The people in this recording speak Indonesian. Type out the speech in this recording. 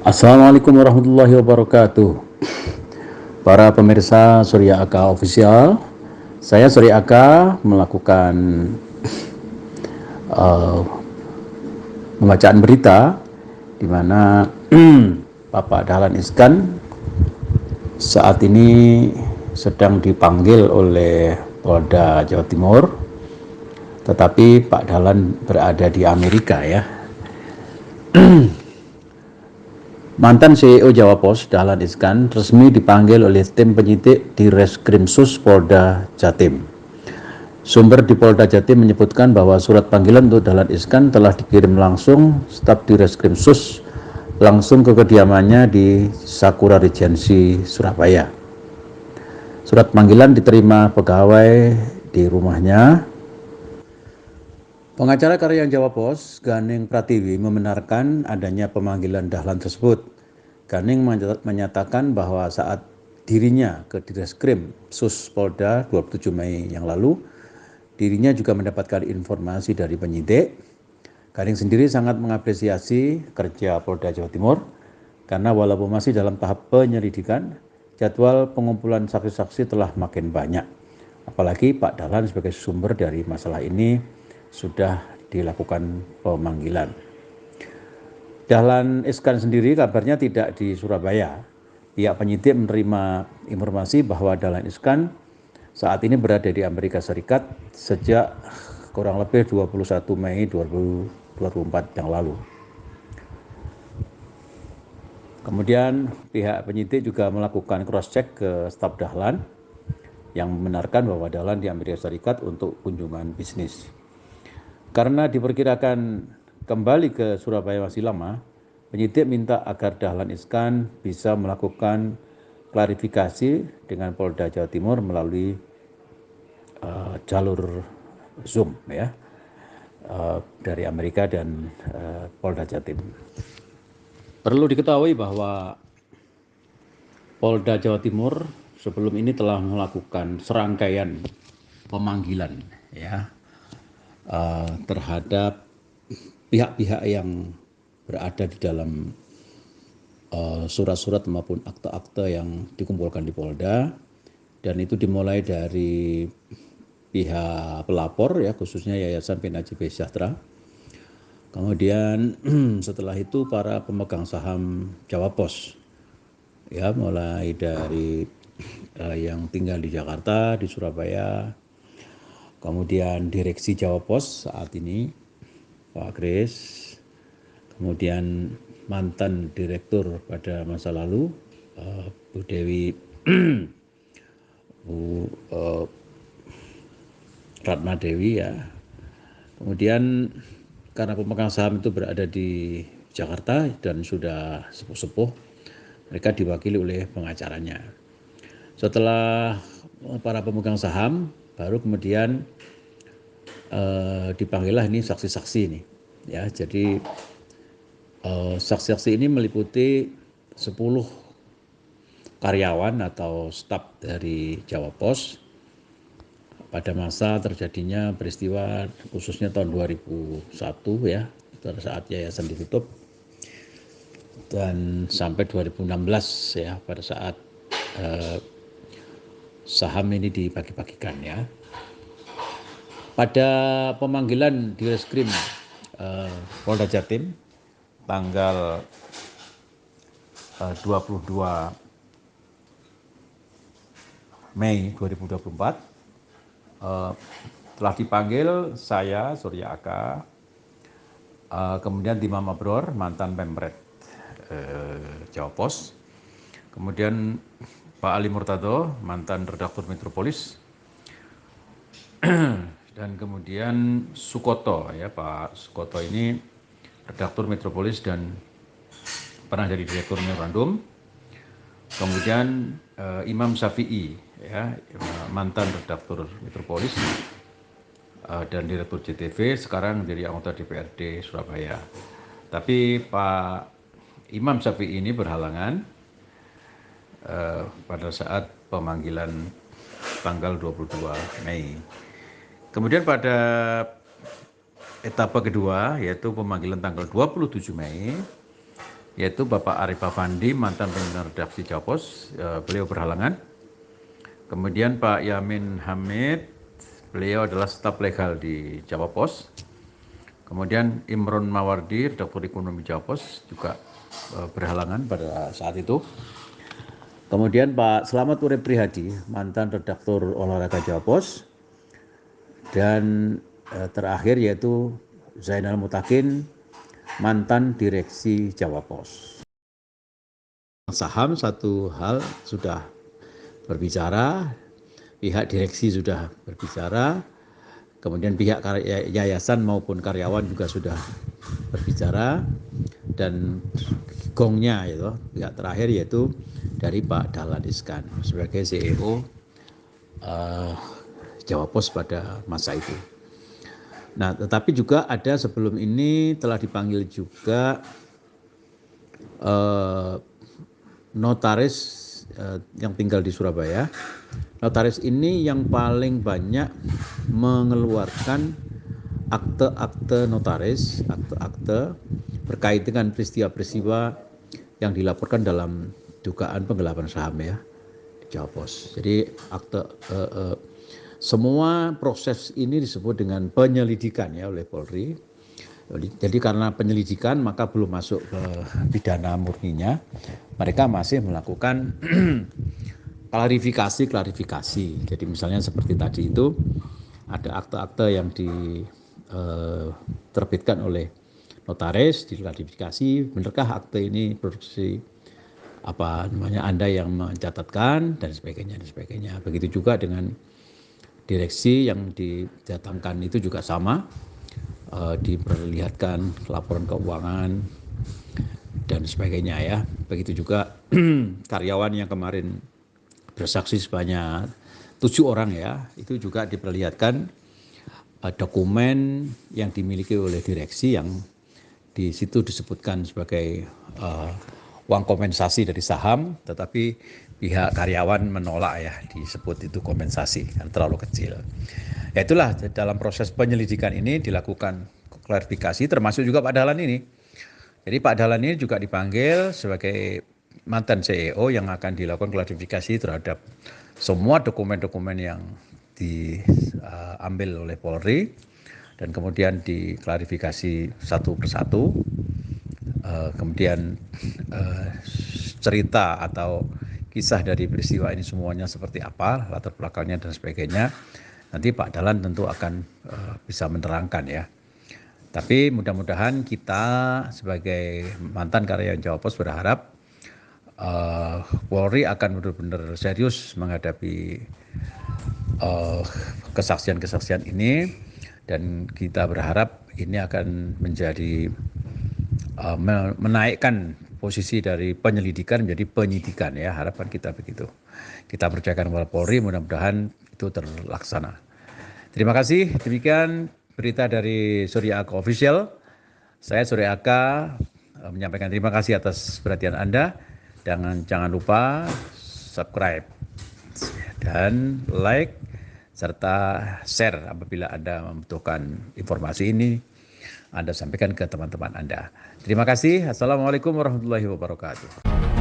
Assalamualaikum warahmatullahi wabarakatuh. Para pemirsa Surya Aka Official, saya Surya Aka melakukan uh, pembacaan berita di mana Bapak Dahlan Iskan saat ini sedang dipanggil oleh Polda Jawa Timur, tetapi Pak Dahlan berada di Amerika ya. Mantan CEO Jawa Pos Dahlan Iskan resmi dipanggil oleh tim penyidik di Reskrimsus Polda Jatim. Sumber di Polda Jatim menyebutkan bahwa surat panggilan untuk Dahlan Iskan telah dikirim langsung staf di Reskrimsus langsung ke kediamannya di Sakura Regency, Surabaya. Surat panggilan diterima pegawai di rumahnya. Pengacara Karyan Jawa Pos, Ganing Pratiwi, membenarkan adanya pemanggilan Dahlan tersebut. Ganing menyatakan bahwa saat dirinya ke Direskrim Sus Polda 27 Mei yang lalu, dirinya juga mendapatkan informasi dari penyidik. Ganing sendiri sangat mengapresiasi kerja Polda Jawa Timur karena walaupun masih dalam tahap penyelidikan, jadwal pengumpulan saksi-saksi telah makin banyak. Apalagi Pak Dahlan sebagai sumber dari masalah ini sudah dilakukan pemanggilan. Dahlan Iskan sendiri kabarnya tidak di Surabaya. Pihak penyidik menerima informasi bahwa Dahlan Iskan saat ini berada di Amerika Serikat sejak kurang lebih 21 Mei 2024 yang lalu. Kemudian pihak penyidik juga melakukan cross-check ke staf Dahlan yang membenarkan bahwa Dahlan di Amerika Serikat untuk kunjungan bisnis. Karena diperkirakan kembali ke Surabaya masih lama, penyidik minta agar Dahlan Iskan bisa melakukan klarifikasi dengan Polda Jawa Timur melalui jalur Zoom ya dari Amerika dan Polda Jatim. Perlu diketahui bahwa Polda Jawa Timur sebelum ini telah melakukan serangkaian pemanggilan ya terhadap pihak-pihak yang berada di dalam surat-surat maupun akte-akte yang dikumpulkan di Polda, dan itu dimulai dari pihak pelapor ya, khususnya Yayasan PNAJB Sejahtera. Kemudian setelah itu para pemegang saham Jawa Pos ya, mulai dari yang tinggal di Jakarta, di Surabaya, kemudian direksi Jawa Pos saat ini Pak Kris, kemudian mantan direktur pada masa lalu Bu Dewi Bu Ratna Dewi ya. Kemudian karena pemegang saham itu berada di Jakarta dan sudah sepuh-sepuh, mereka diwakili oleh pengacaranya. Setelah para pemegang saham, baru kemudian dipanggillah ini saksi-saksi ini ya. Jadi saksi-saksi ini meliputi 10 karyawan atau staf dari Jawa Pos pada masa terjadinya peristiwa khususnya tahun 2001 ya, pada saat yayasan ditutup, dan sampai 2016 ya, pada saat saham ini dibagi-bagikan ya. Pada pemanggilan di Reskrim Polda Jatim tanggal 22 Mei 2024 telah dipanggil saya Surya Aka, kemudian Imam Abror mantan Pemret Jawa Pos, kemudian Pak Ali Murtado mantan redaktur Metropolis, dan kemudian Sukoto ya, Pak Sukoto ini redaktur Metropolis dan pernah jadi direktur Memorandum. Kemudian Imam Syafi'i ya, mantan redaktur Metropolis dan direktur JTV, sekarang jadi anggota DPRD Surabaya. Tapi Pak Imam Syafi'i ini berhalangan pada saat pemanggilan tanggal 22 Mei. Kemudian pada etapa kedua, yaitu pemanggilan tanggal 27 Mei, yaitu Bapak Arif Afandi, mantan pimpinan redaksi Jawa Pos, beliau berhalangan. Kemudian Pak Yamin Hamid, beliau adalah staf legal di Jawa Pos. Kemudian Imron Mawardi, redaktur ekonomi Jawa Pos, juga berhalangan pada saat itu. Kemudian Pak Slamet Urip Prihadi, mantan redaktur olahraga Jawa Pos. Dan terakhir yaitu Zainal Mutakin, mantan direksi Jawa Pos. Saham satu hal sudah berbicara, pihak direksi sudah berbicara, kemudian pihak yayasan maupun karyawan juga sudah berbicara, dan gongnya itu pihak terakhir yaitu dari Pak Dahlan Iskan sebagai CEO Jawa Pos pada masa itu. Nah, tetapi juga ada sebelum ini telah dipanggil juga notaris yang tinggal di Surabaya. Notaris ini yang paling banyak mengeluarkan akte-akte notaris, akte-akte berkait dengan peristiwa-peristiwa yang dilaporkan dalam dugaan penggelapan saham ya, Jawa Pos. Jadi akte semua proses ini disebut dengan penyelidikan ya oleh Polri. Jadi karena penyelidikan maka belum masuk ke pidana murninya, mereka masih melakukan klarifikasi. Jadi misalnya seperti tadi itu ada akte-akte yang diterbitkan oleh notaris, diklarifikasi, benarkah akte ini produksi Anda yang mencatatkan dan sebagainya. Begitu juga dengan direksi yang didatangkan itu juga sama. Diperlihatkan laporan keuangan dan sebagainya ya. Begitu juga karyawan yang kemarin bersaksi sebanyak 7 orang ya, itu juga diperlihatkan dokumen yang dimiliki oleh direksi yang di situ disebutkan sebagai uang kompensasi dari saham, tetapi pihak karyawan menolak ya, disebut itu kompensasi karena terlalu kecil. Ya itulah dalam proses penyelidikan ini dilakukan klarifikasi termasuk juga Pak Dahlan ini. Jadi Pak Dahlan ini juga dipanggil sebagai mantan CEO yang akan dilakukan klarifikasi terhadap semua dokumen-dokumen yang diambil oleh Polri dan kemudian diklarifikasi satu persatu. Kemudian cerita atau kisah dari peristiwa ini semuanya seperti apa, latar belakangnya dan sebagainya. Nanti Pak Dahlan tentu akan bisa menerangkan ya. Tapi mudah-mudahan kita sebagai mantan karyawan Jawa Pos berharap Polri akan benar-benar serius menghadapi kesaksian-kesaksian ini, dan kita berharap ini akan menjadi menaikkan posisi dari penyelidikan menjadi penyidikan ya, harapan kita begitu. Kita percayakan kepada Polri, mudah-mudahan itu terlaksana. Terima kasih, demikian berita dari Surya Aka Official. Saya Surya Aka menyampaikan terima kasih atas perhatian Anda. Jangan lupa subscribe dan like serta share apabila Anda membutuhkan informasi ini, Anda sampaikan ke teman-teman Anda. Terima kasih. Assalamualaikum warahmatullahi wabarakatuh.